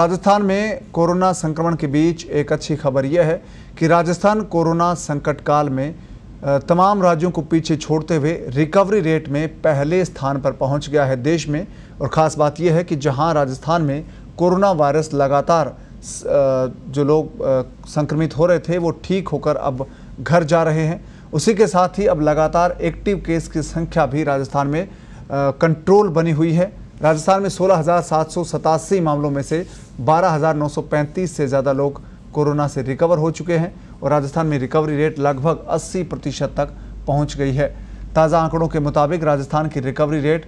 राजस्थान में कोरोना संक्रमण के बीच एक अच्छी खबर यह है कि राजस्थान कोरोना संकट काल में तमाम राज्यों को पीछे छोड़ते हुए रिकवरी रेट में पहले स्थान पर पहुंच गया है देश में। और ख़ास बात यह है कि जहां राजस्थान में कोरोना वायरस लगातार जो लोग संक्रमित हो रहे थे वो ठीक होकर अब घर जा रहे हैं, उसी के साथ ही अब लगातार एक्टिव केस की संख्या भी राजस्थान में कंट्रोल बनी हुई है। राजस्थान में 16,787 मामलों में से 12,935 से ज़्यादा लोग कोरोना से रिकवर हो चुके हैं और राजस्थान में रिकवरी रेट लगभग 80% तक पहुंच गई है। ताज़ा आंकड़ों के मुताबिक राजस्थान की रिकवरी रेट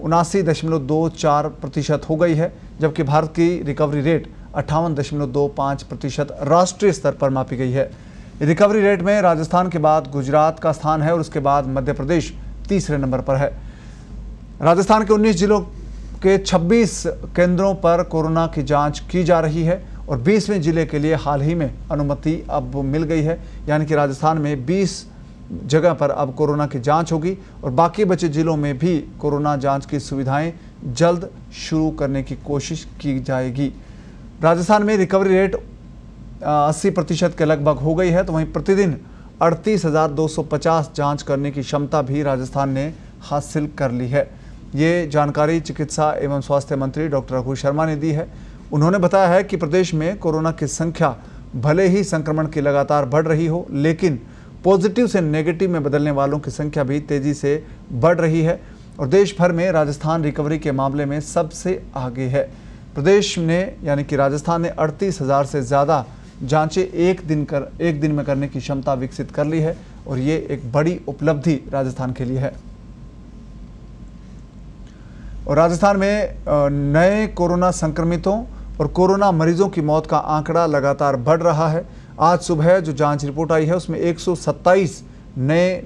79.24% हो गई है, जबकि भारत की रिकवरी रेट 58.25% राष्ट्रीय स्तर पर मापी गई है। रिकवरी रेट में राजस्थान के बाद गुजरात का स्थान है और उसके बाद मध्य प्रदेश तीसरे नंबर पर है। राजस्थान के 19 जिलों के 26 केंद्रों पर कोरोना की जांच की जा रही है और 20वें जिले के लिए हाल ही में अनुमति अब मिल गई है, यानी कि राजस्थान में 20 जगह पर अब कोरोना की जांच होगी और बाकी बचे जिलों में भी कोरोना जांच की सुविधाएं जल्द शुरू करने की कोशिश की जाएगी। राजस्थान में रिकवरी रेट 80% के लगभग हो गई है, तो वहीं प्रतिदिन 38,250 जाँच करने की क्षमता भी राजस्थान ने हासिल कर ली है। ये जानकारी चिकित्सा एवं स्वास्थ्य मंत्री डॉक्टर रघु शर्मा ने दी है। उन्होंने बताया है कि प्रदेश में कोरोना की संख्या भले ही संक्रमण की लगातार बढ़ रही हो, लेकिन पॉजिटिव से नेगेटिव में बदलने वालों की संख्या भी तेज़ी से बढ़ रही है और देश भर में राजस्थान रिकवरी के मामले में सबसे आगे है। प्रदेश ने यानी कि राजस्थान ने 38,000 से ज़्यादा जाँचें एक दिन में करने की क्षमता विकसित कर ली है और ये एक बड़ी उपलब्धि राजस्थान के लिए है। और राजस्थान में नए कोरोना संक्रमितों और कोरोना मरीजों की मौत का आंकड़ा लगातार बढ़ रहा है। आज सुबह जो जांच रिपोर्ट आई है उसमें 127 नए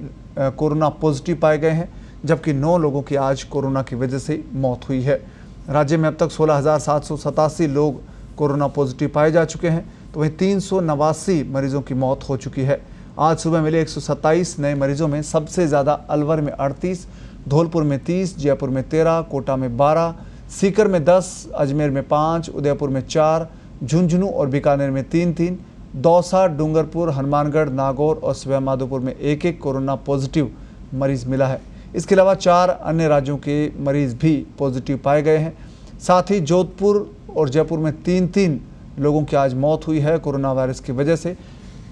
कोरोना पॉजिटिव पाए गए हैं, जबकि 9 लोगों की आज कोरोना की वजह से मौत हुई है। राज्य में अब तक 16,787 लोग कोरोना पॉजिटिव पाए जा चुके हैं, तो वहीं 389 मरीजों की मौत हो चुकी है। आज सुबह मिले 127 नए मरीजों में सबसे ज़्यादा अलवर में 38, धौलपुर में 30, जयपुर में 13, कोटा में 12, सीकर में 10, अजमेर में 5, उदयपुर में 4, झुंझुनू और बीकानेर में 3, दौसा, डूंगरपुर, हनुमानगढ़, नागौर और सवाईमाधोपुर में 1 कोरोना पॉजिटिव मरीज मिला है। इसके अलावा 4 अन्य राज्यों के मरीज भी पॉजिटिव पाए गए हैं। साथ ही जोधपुर और जयपुर में 3 लोगों की आज मौत हुई है कोरोना वायरस की वजह से।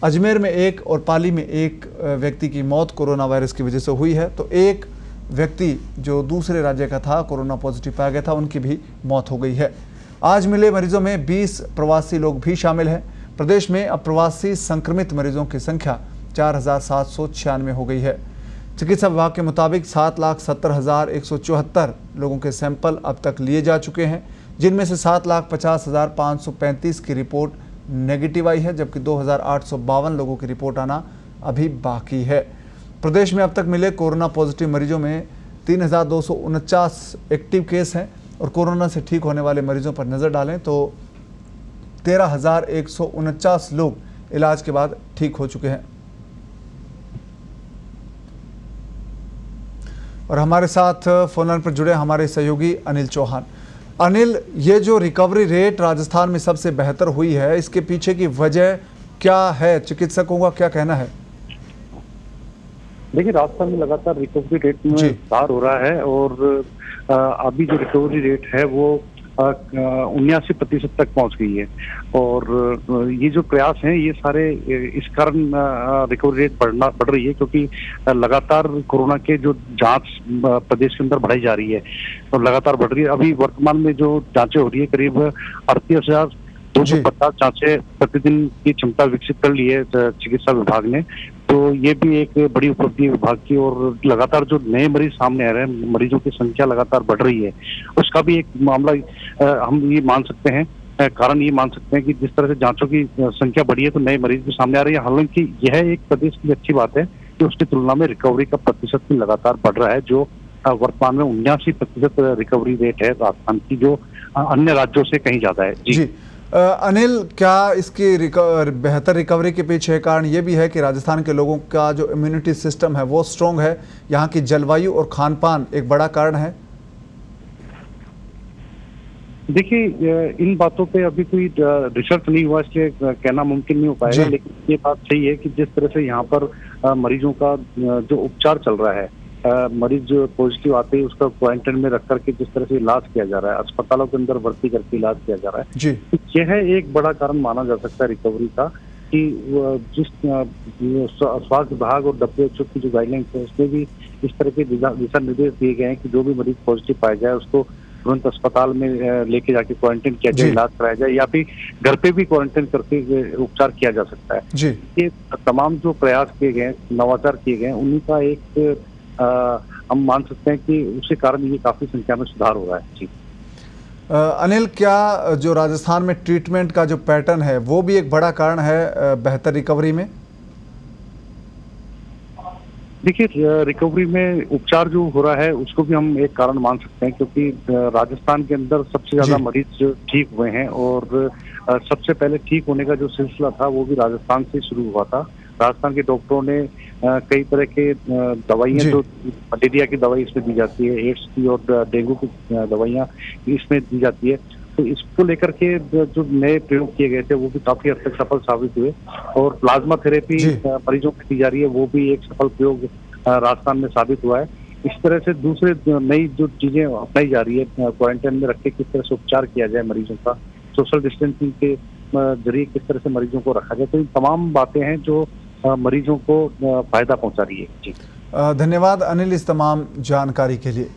अजमेर में 1 और पाली में 1 व्यक्ति की मौत कोरोना वायरस की वजह से हुई है, तो एक व्यक्ति जो दूसरे राज्य का था कोरोना पॉजिटिव पाया गया था, उनकी भी मौत हो गई है। आज मिले मरीजों में 20 प्रवासी लोग भी शामिल हैं। प्रदेश में अब प्रवासी संक्रमित मरीजों की संख्या 4,796 हो गई है। चिकित्सा विभाग के मुताबिक 7,70,174 लोगों के सैंपल अब तक लिए जा चुके हैं, जिनमें से 7,50,535 की रिपोर्ट नेगेटिव आई है, जबकि 2,852 लोगों की रिपोर्ट आना अभी बाकी है। प्रदेश में अब तक मिले कोरोना पॉजिटिव मरीजों में 3,249 एक्टिव केस हैं और कोरोना से ठीक होने वाले मरीजों पर नज़र डालें तो 13,149 लोग इलाज के बाद ठीक हो चुके हैं। और हमारे साथ फोन लाइन पर जुड़े हमारे सहयोगी अनिल चौहान। अनिल, ये जो रिकवरी रेट राजस्थान में सबसे बेहतर हुई है, इसके पीछे की वजह क्या है? चिकित्सकों का क्या कहना है? देखिए, राजस्थान में लगातार रिकवरी रेट में सुधार हो रहा है और अभी जो रिकवरी रेट है वो 79% तक पहुंच गई है और ये जो प्रयास हैं ये सारे इस कारण रिकवरी रेट बढ़ रही है क्योंकि लगातार कोरोना के जो जांच प्रदेश के अंदर बढ़ाई जा रही है और लगातार बढ़ रही है। अभी वर्तमान में जो जांचें हो रही है करीब 38,250 जांचें प्रतिदिन की क्षमता विकसित कर ली है चिकित्सा विभाग ने, तो ये भी एक बड़ी उपलब्धि है विभाग की। और लगातार जो नए मरीज सामने आ रहे हैं, मरीजों की संख्या लगातार बढ़ रही है, उसका भी एक मामला हम ये मान सकते हैं, कारण ये मान सकते हैं कि जिस तरह से जांचों की संख्या बढ़ी है तो नए मरीज भी सामने आ रहे हैं। हालांकि यह एक प्रदेश की अच्छी बात है कि उसकी तुलना में रिकवरी का प्रतिशत भी लगातार बढ़ रहा है, जो वर्तमान में 79% रिकवरी रेट है राजस्थान की, जो अन्य राज्यों से कहीं ज्यादा है। जी अनिल, क्या इसकी बेहतर रिकवरी के पीछे कारण ये भी है कि राजस्थान के लोगों का जो इम्यूनिटी सिस्टम है वो स्ट्रॉन्ग है, यहाँ की जलवायु और खान पान एक बड़ा कारण है? देखिए, इन बातों पे अभी कोई रिसर्च नहीं हुआ, इसलिए कहना मुमकिन नहीं हो पाएगा। जी। लेकिन ये बात सही है कि जिस तरह से यहाँ पर मरीजों का जो उपचार चल रहा है, मरीज जो पॉजिटिव आते ही उसका क्वारंटाइन में रख करके जिस तरह से इलाज किया जा रहा है, अस्पतालों के अंदर भर्ती करके इलाज किया जा रहा है, जी। तो यह एक बड़ा कारण माना जा सकता है रिकवरी का। कि जिस स्वास्थ्य विभाग और WHO की जो गाइडलाइंस है, उसमें भी इस तरह के दिशा निर्देश दिए गए हैं कि जो भी मरीज पॉजिटिव पाया जाए उसको तुरंत अस्पताल में लेके जाके क्वारंटाइन किया जाए, जी। इलाज कराया जाए, या फिर घर पे भी क्वारंटाइन करके उपचार किया जा सकता है। जी। ये तमाम जो प्रयास किए गए हैं, नवाचार किए गए हैं, उन्हीं का एक हम मान सकते हैं कि उसी कारण ये काफी संख्या में सुधार हो रहा है। जी। अनिल, क्या जो राजस्थान में ट्रीटमेंट का जो पैटर्न है वो भी एक बड़ा कारण है बेहतर रिकवरी में? देखिए, रिकवरी में उपचार जो हो रहा है उसको भी हम एक कारण मान सकते हैं, क्योंकि राजस्थान के अंदर सबसे ज्यादा जी। मरीज जो ठीक हुए हैं, और सबसे पहले ठीक होने का जो सिलसिला था वो भी राजस्थान से शुरू हुआ था। राजस्थान के डॉक्टरों ने कई तरह के दवाइयाँ, जी। जो मलेरिया की दवाई इसमें दी जाती है, एड्स की और डेंगू की दवाइयाँ इसमें दी जाती है, तो इसको लेकर के जो नए प्रयोग किए गए थे वो भी काफी हद तक सफल साबित हुए। और प्लाज्मा थेरेपी जी। मरीजों को दी जा रही है, वो भी एक सफल प्रयोग राजस्थान में साबित हुआ है। इस तरह से दूसरे नई जो चीजें अपनाई जा रही है, क्वारंटाइन में रख के किस तरह से उपचार किया जाए मरीजों का, सोशल डिस्टेंसिंग के जरिए किस तरह से मरीजों को रखा जाए, तो इन तमाम बातें हैं जो मरीजों को फायदा पहुंचा रही है। जी। धन्यवाद अनिल इस तमाम जानकारी के लिए।